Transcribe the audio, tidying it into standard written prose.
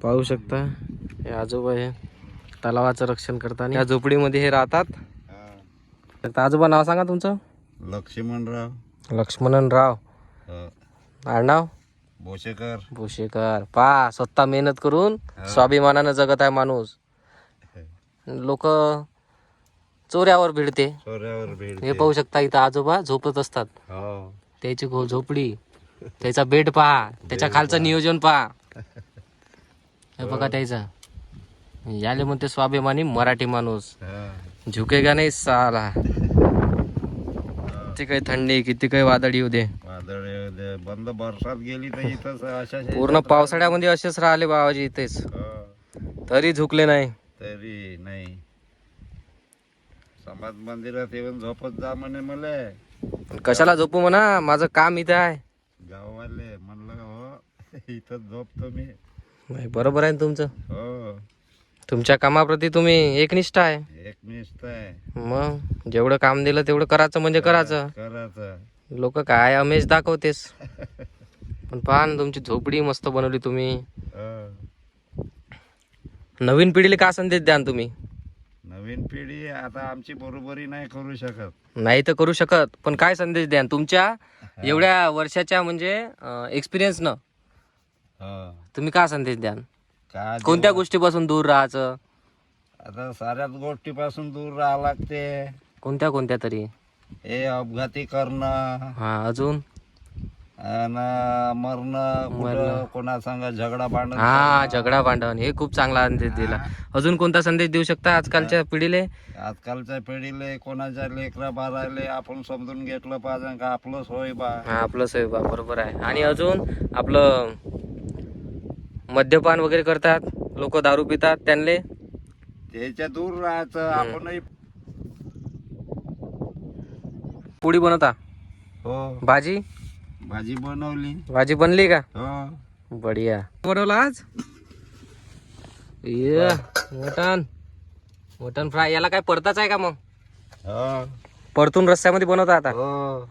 पाहू शकता हे आजोबा हे तलावाचं रक्षण करताना या झोपडीमध्ये हे राहतात. तर आजोबा नाव सांगा तुमचं. लक्ष्मणराव लक्ष्मणराव. आडनाव भोसेकर. भोसेकर. पा स्वतः मेहनत करून स्वाभिमानानं जगत आहे माणूस. लोक चोऱ्यावर भिडते. हे पाहू शकता इथं आजोबा झोपत असतात. त्याची झोपडी, त्याचा बेड पहा, त्याच्या खालचं नियोजन पहा. हे बघा त्याचा याले म्हणते स्वाभिमानी मराठी माणूस. झुकेगा नाही साला. किती काही थंडी, किती काही वादळ येऊ दे, बंद बरसात गेली तर इथंच अशा पूर्ण पावसाळ्यामध्ये असेच राहिले बाबाजी इथेच, तरी झुकले नाही. तरी नाही. समाज मंदिरात येऊन झोपत जा म्हणे मला. कशाला झोपू म्हणा, माझं काम इथं आहे. गाववाले म्हणलं हो इथंच झोपतो मी. नाही बरोबर आहे तुमचं. हो तुमच्या कामाप्रती तुम्ही एकनिष्ठ आहे. एकनिष्ठ आहे. मग जेवढं काम दिलं तेवढं करायचं म्हणजे करायचं. लोक काय अमेज दाखवतेस. पण पहा ना तुमची झोपडी मस्त बनवली तुम्ही. नवीन पिढीला का संदेश द्यान तुम्ही. नवीन पिढी आता आमची बरोबरी नाही करू शकत. नाही तर करू शकत, पण काय संदेश द्यान तुमच्या एवढ्या वर्षाच्या म्हणजे एक्सपिरियन्स न तुम्ही का संदेश द्यान. कोणत्या गोष्टीपासून दूर राहायचं. आता साऱ्याच गोष्टीपासून दूर राहावं लागते. कोणत्या कोणत्या तरी. हे अपघाती करणं. हा अजून मरणं, कोणा सांगा झगडा भांडण. हा झगडा भांडण हे खूप चांगला संदेश दिला. अजून कोणता संदेश देऊ शकता आजकालच्या पिढीले. आजकालच्या पिढीले कोणाच्या लेकरा बाराले आपण समजून घेतलं पाहिजे का आपलंच होय बा. हा आपलंच होय बा, बरोबर आहे. आणि अजून आपलं मद्यपान वगैरे करतात लोक, दारू पितात, त्यांना त्याच्या दूर राहायचं. आपणही पोळी बनवता. हो भाजी भाजी बनवली. भाजी बनली का. हो बढिया. बनवला आज ये मटन. Mutton fry. याला काय परताच आहे का मग. हो परतून रस्स्यामध्ये बनवता आता. हो